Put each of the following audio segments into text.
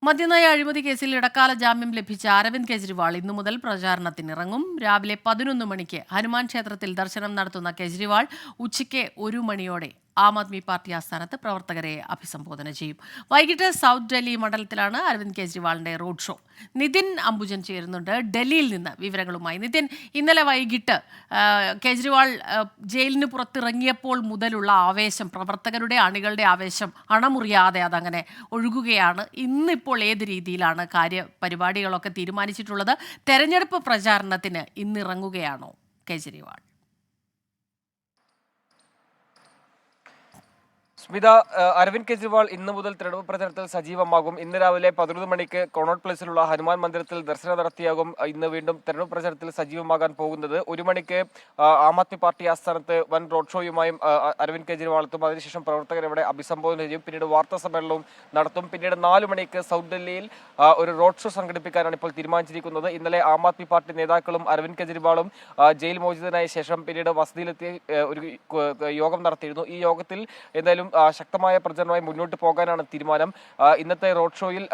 മദ്യനയ അഴിമതി കേസിൽ ഇടക്കാല ജാമ്യം ലഭിച്ച അരവിന്ദ് കെജ്രിവാൾ ഇന്നു മുതൽ പ്രചാരണത്തിനിറങ്ങും. രാവിലെ 11 മണിക്ക് ഹനുമാൻ ക്ഷേത്രത്തിൽ ദർശനം നടത്തുന്ന കെജ്രിവാൾ ഉച്ചയ്ക്ക് 1 മണിയോടെ ആം ആദ്മി പാർട്ടി ആസ്ഥാനത്ത് പ്രവർത്തകരെ അഭിസംബോധന ചെയ്യും. വൈകിട്ട് സൗത്ത് ഡൽഹി മണ്ഡലത്തിലാണ് അരവിന്ദ് കെജ്രിവാളിന്റെ റോഡ് ഷോ. നിതിൻ അംബുജൻ ചേരുന്നുണ്ട് ഡൽഹിയിൽ നിന്ന് വിവരങ്ങളുമായി. നിതിൻ, ഇന്നലെ വൈകിട്ട് കെജ്രിവാൾ ജയിലിന് പുറത്തിറങ്ങിയപ്പോൾ മുതലുള്ള ആവേശം, പ്രവർത്തകരുടെ അണികളുടെ ആവേശം അണമുറിയാതെ അതങ്ങനെ ഒഴുകുകയാണ്. ഇന്നിപ്പോൾ ഏത് രീതിയിലാണ് പരിപാടികളൊക്കെ തീരുമാനിച്ചിട്ടുള്ളത്? തെരഞ്ഞെടുപ്പ് പ്രചാരണത്തിന് ഇന്നിറങ്ങുകയാണോ കെജ്രിവാൾ? സ്മിത, അരവിന്ദ് കെജ്രിവാൾ ഇന്ന് മുതൽ തെരഞ്ഞെടുപ്പ് പ്രചരണത്തിൽ സജീവമാകും. ഇന്ന് രാവിലെ 11 മണിക്ക് കൊണോട്ട് പ്ലേസിലുള്ള ഹനുമാൻ മന്ദിരത്തിൽ ദർശനം നടത്തിയാകും ഇന്ന് വീണ്ടും തെരഞ്ഞെടുപ്പ് പ്രചരണത്തിൽ സജീവമാകാൻ പോകുന്നത്. 1 മണിക്ക് ആം ആദ്മി പാർട്ടി ആസ്ഥാനത്ത് വൻ റോഡ് ഷോയുമായും അരവിന്ദ് കെജ്രിവാൾ എത്തും. അതിനുശേഷം പ്രവർത്തകർ ഇവിടെ അഭിസംബോധന ചെയ്യും. പിന്നീട് വാർത്താ സമ്മേളനവും നടത്തും. പിന്നീട് 4 മണിക്ക് സൗത്ത് ഡൽഹിയിൽ ഒരു റോഡ് ഷോ സംഘടിപ്പിക്കാനാണ് ഇപ്പോൾ തീരുമാനിച്ചിരിക്കുന്നത്. ഇന്നലെ ആം ആദ്മി പാർട്ടി നേതാക്കളും അരവിന്ദ് കെജ്രിവാളും ജയിൽ മോചിതനായ ശേഷം പിന്നീട് വസതിയിലെത്തി ഒരു യോഗം നടത്തിയിരുന്നു. ഈ യോഗത്തിൽ എന്തായാലും ശക്തമായ പ്രചരണമായി മുന്നോട്ട് പോകാനാണ് തീരുമാനം. ഇന്നത്തെ റോഡ് ഷോയിൽ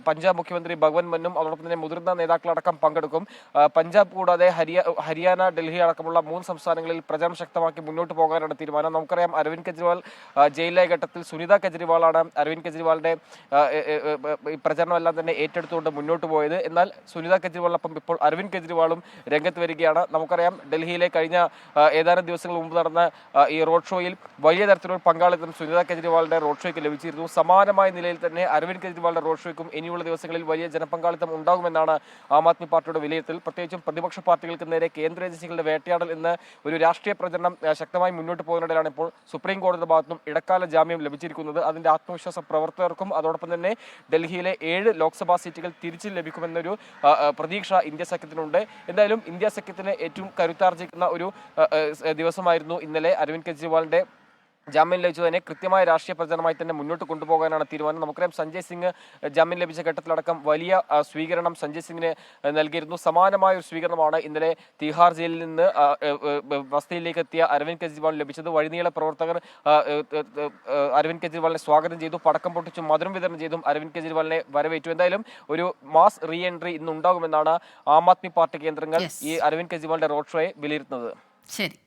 പഞ്ചാബ് മുഖ്യമന്ത്രി ഭഗവന്ത് മന്നും അതോടൊപ്പം തന്നെ മുതിർന്ന നേതാക്കളടക്കം പങ്കെടുക്കും. പഞ്ചാബ് കൂടാതെ ഹരിയാന, ഡൽഹി അടക്കമുള്ള 3 സംസ്ഥാനങ്ങളിൽ പ്രചരണം ശക്തമാക്കി മുന്നോട്ട് പോകാനാണ് തീരുമാനം. നമുക്കറിയാം, അരവിന്ദ് കെജ്രിവാൾ ജയിലിലെ ഘട്ടത്തിൽ സുനിത കെജ്രിവാളാണ് അരവിന്ദ് കെജ്രിവാളിന്റെ പ്രചരണമെല്ലാം തന്നെ ഏറ്റെടുത്തുകൊണ്ട് മുന്നോട്ട് പോയത്. എന്നാൽ സുനിത കെജ്രിവാളിനൊപ്പം ഇപ്പോൾ അരവിന്ദ് കെജ്രിവാളും രംഗത്ത് വരികയാണ്. നമുക്കറിയാം, ഡൽഹിയിലെ കഴിഞ്ഞ ഏതാനും ദിവസങ്ങൾ മുമ്പ് നടന്ന ഈ റോഡ് ഷോയിൽ വലിയ തരത്തിലുള്ള പങ്കാളിത്തം സുനിത കെജ്രിവാളിന്റെ റോഡ് ഷോയ്ക്ക് ലഭിച്ചിരുന്നു. സമാനമായ നിലയിൽ തന്നെ അരവിന്ദ് കെജ്രിവാളിന്റെ റോഡ് ഷോയ്ക്കും ഇനിയുള്ള ദിവസങ്ങളിൽ വലിയ ജനപങ്കാളിത്തം ഉണ്ടാകുമെന്നാണ് ആം ആദ്മി പാർട്ടിയുടെ വിലയിരുത്തൽ. പ്രത്യേകിച്ചും പ്രതിപക്ഷ പാർട്ടികൾക്ക് നേരെ കേന്ദ്ര ഏജൻസികളുടെ വേട്ടയാടൽ എന്ന ഒരു രാഷ്ട്രീയ പ്രചരണം ശക്തമായി മുന്നോട്ട് പോകുന്നതിലാണ് ഇപ്പോൾ സുപ്രീം കോടതിയുടെ ഭാഗത്തും ഇടക്കാല ജാമ്യം ലഭിച്ചിരിക്കുന്നത്. അതിന്റെ ആത്മവിശ്വാസം പ്രവർത്തകർക്കും അതോടൊപ്പം തന്നെ ഡൽഹിയിലെ 7 ലോക്സഭാ സീറ്റുകൾ തിരിച്ചു ലഭിക്കുമെന്നൊരു പ്രതീക്ഷ ഇന്ത്യ സഖ്യത്തിനുണ്ട്. എന്തായാലും ഇന്ത്യ സഖ്യത്തിന് ഏറ്റവും കരുത്താർജിക്കുന്ന ഒരു ദിവസമായിരുന്നു ഇന്നലെ. അരവിന്ദ് കെജ്രിവാളിന്റെ ജാമ്യം ലഭിച്ചതിനെ കൃത്യമായ രാഷ്ട്രീയ പ്രചരണമായി തന്നെ മുന്നോട്ട് കൊണ്ടുപോകാനാണ് തീരുമാനം. നമുക്കറിയാം, സഞ്ജയ് സിംഗ് ജാമ്യം ലഭിച്ച ഘട്ടത്തിലടക്കം വലിയ സ്വീകരണം സഞ്ജയ് സിംഗിന് നൽകിയിരുന്നു. സമാനമായ ഒരു സ്വീകരണമാണ് ഇന്നലെ തിഹാർ ജയിലിൽ നിന്ന് വസതിയിലേക്ക് എത്തിയ അരവിന്ദ് കെജ്രിവാൾ ലഭിച്ചത്. വഴിനീള പ്രവർത്തകർ അരവിന്ദ് കെജ്രിവാളിനെ സ്വാഗതം ചെയ്തു, പടക്കം പൊട്ടിച്ചും മധുരം വിതരണം ചെയ്തും അരവിന്ദ് കെജ്രിവാളിനെ വരവേറ്റു. എന്തായാലും ഒരു മാസ് റീ എൻട്രി ഇന്ന് ഉണ്ടാകുമെന്നാണ് ആം ആദ്മി പാർട്ടി കേന്ദ്രങ്ങൾ ഈ അരവിന്ദ് കെജ്രിവാളിന്റെ റോഡ് ഷോയെ വിലയിരുത്തുന്നത്. ശരി.